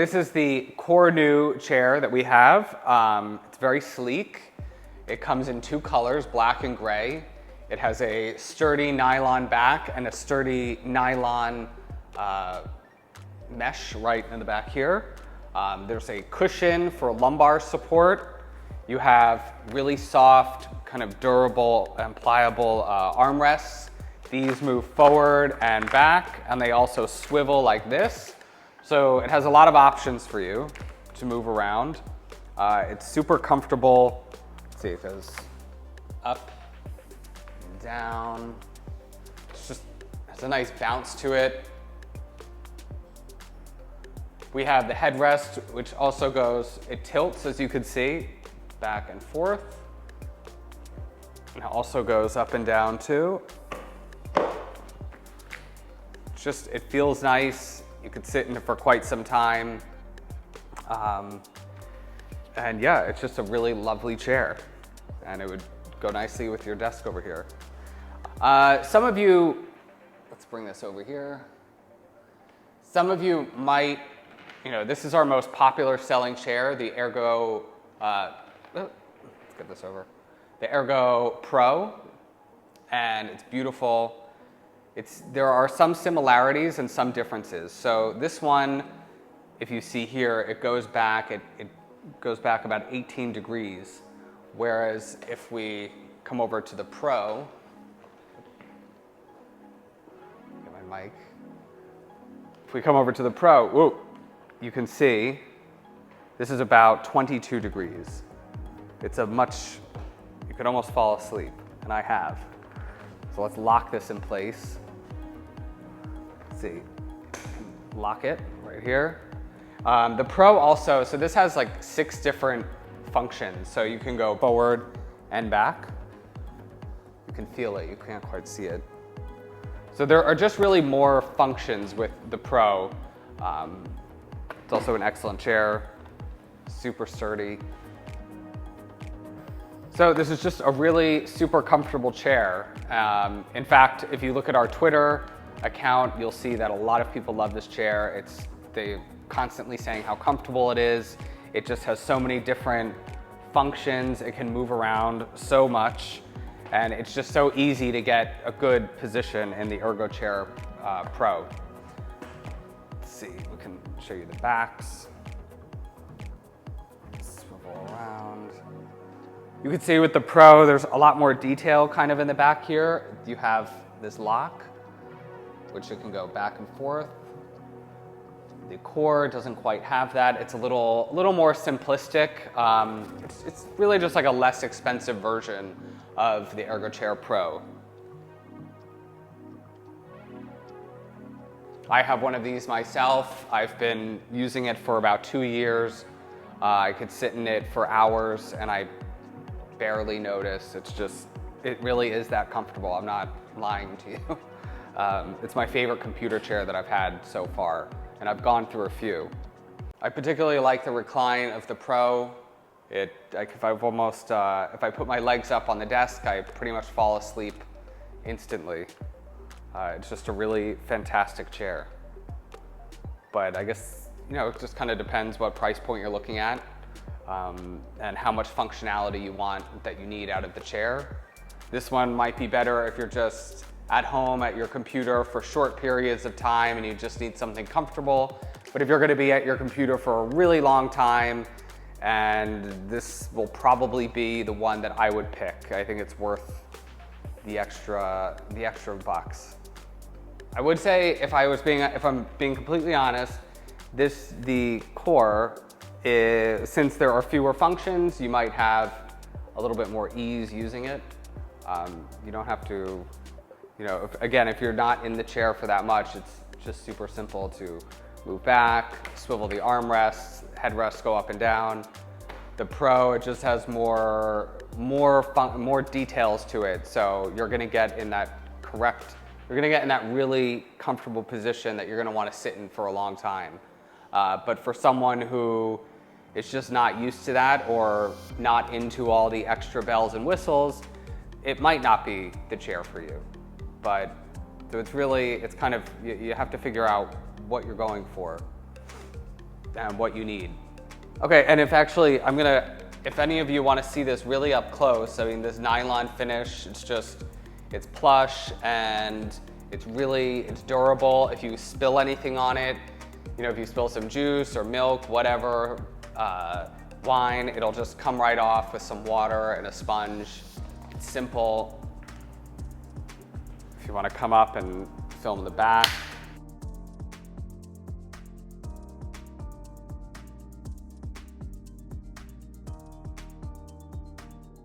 this is the core new chair that we have. It's very sleek. It comes in two colors, black and gray. It has a sturdy nylon back and a sturdy nylon mesh right in the back here. There's a cushion for lumbar support. You have really soft, kind of durable and pliable armrests. These move forward and back, and they also swivel like this. So it has a lot of options for you to move around. It's super comfortable. Let's see, it goes up and down. It's a nice bounce to it. We have the headrest, which also goes, it tilts, as you can see, back and forth. And it also goes up and down too. It feels nice. You could sit in it for quite some time. And yeah, it's just a really lovely chair. And it would go nicely with your desk over here. Some of you, let's bring this over here. Some of you might, this is our most popular selling chair, the let's get this over. The Ergo Pro, and it's beautiful. There are some similarities and some differences. So this one, if you see here, it goes back, it goes back about 18 degrees. Whereas if we come over to the Pro, get my mic. If we come over to the Pro, whoa, you can see this is about 22 degrees. You could almost fall asleep, and I have. So let's lock this in place. Let's see, lock it right here. The Pro also, so this has like 6 different functions. So you can go forward and back. You can feel it, you can't quite see it. So there are just really more functions with the Pro. It's also an excellent chair, super sturdy. So this is just a really super comfortable chair. In fact, if you look at our Twitter account, you'll see that a lot of people love this chair. They're constantly saying how comfortable it is. It just has so many different functions. It can move around so much. And it's just so easy to get a good position in the ErgoChair Pro. Let's see, we can show you the backs. Swivel around. You can see with the Pro, there's a lot more detail kind of in the back here. You have this lock, which you can go back and forth. The Core doesn't quite have that. It's a little more simplistic. It's really just like a less expensive version of the ErgoChair Pro. I have one of these myself. I've been using it for about 2 years. I could sit in it for hours and I barely notice. It really is that comfortable. I'm not lying to you. It's my favorite computer chair that I've had so far, and I've gone through a few. I particularly like the recline of the Pro. If I put my legs up on the desk, I pretty much fall asleep instantly. It's just a really fantastic chair. But I guess, it just kind of depends what price point you're looking at. And how much functionality you need out of the chair. This one might be better if you're just at home at your computer for short periods of time and you just need something comfortable. But if you're going to be at your computer for a really long time, and this will probably be the one that I would pick. I think it's worth the extra bucks. I would say if I'm being completely honest, the Core, since there are fewer functions, you might have a little bit more ease using it. You don't have to, if you're not in the chair for that much, it's just super simple to move back, swivel the armrests, headrests go up and down. The Pro, it just has more details to it, so you're gonna get in that really comfortable position that you're gonna wanna sit in for a long time. But for someone who is just not used to that or not into all the extra bells and whistles, it might not be the chair for you. But you have to figure out what you're going for. and what you need. Okay, and if any of you want to see this really up close, I mean, this nylon finish, it's plush and it's durable. If you spill anything on it, if you spill some juice or milk, whatever, wine, it'll just come right off with some water and a sponge. It's simple. If you want to come up and film the back.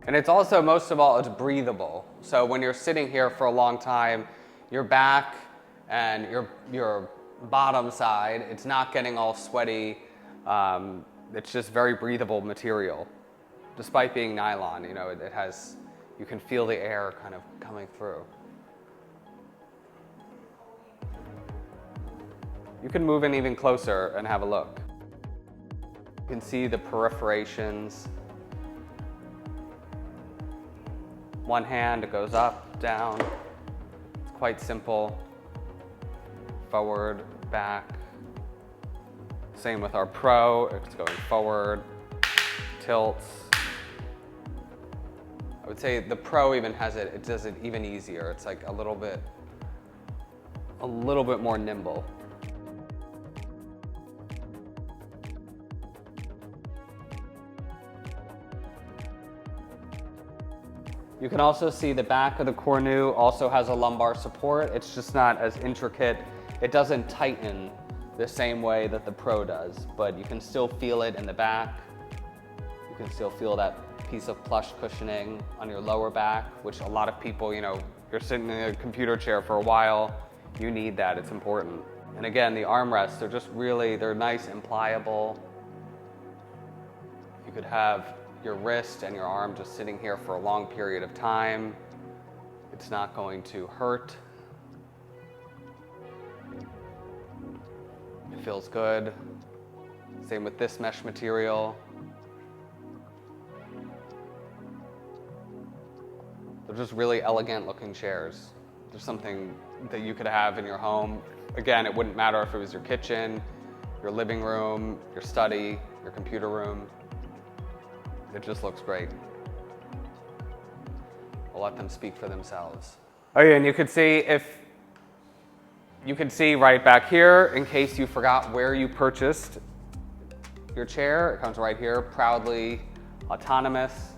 And it's also, most of all, it's breathable. So when you're sitting here for a long time, your back and your bottom side, it's not getting all sweaty. It's just very breathable material. Despite being nylon, you can feel the air kind of coming through. You can move in even closer and have a look. You can see the perforations. One hand, it goes up, down. It's quite simple. Forward, back. Same with our Pro, it's going forward, tilts. I would say the Pro even it does it even easier. It's like a little bit more nimble. You can also see the back of the Cornu also has a lumbar support. It's just not as intricate. It doesn't tighten the same way that the Pro does, but you can still feel it in the back. You can still feel that piece of plush cushioning on your lower back, which a lot of people, you're sitting in a computer chair for a while, you need that, it's important. And again, the armrests, they're nice and pliable. You could have your wrist and your arm just sitting here for a long period of time. It's not going to hurt. It feels good. Same with this mesh material. They're just really elegant looking chairs. There's something that you could have in your home. Again, it wouldn't matter if it was your kitchen, your living room, your study, your computer room. It just looks great. I'll let them speak for themselves. Oh yeah, and you could see right back here, in case you forgot where you purchased your chair, it comes right here, proudly autonomous,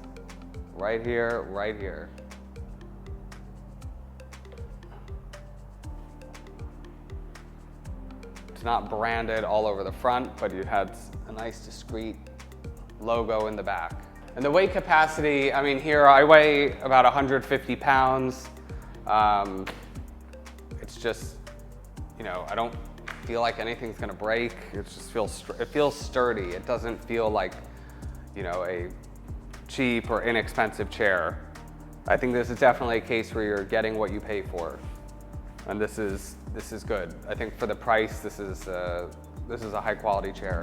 right here, right here. It's not branded all over the front, but it has a nice discreet logo in the back. And the weight capacity, here I weigh about 150 pounds. It's just, I don't feel like anything's gonna break. It feels sturdy. It doesn't feel like, a cheap or inexpensive chair. I think this is definitely a case where you're getting what you pay for. And this is good. I think for the price, this is a high quality chair.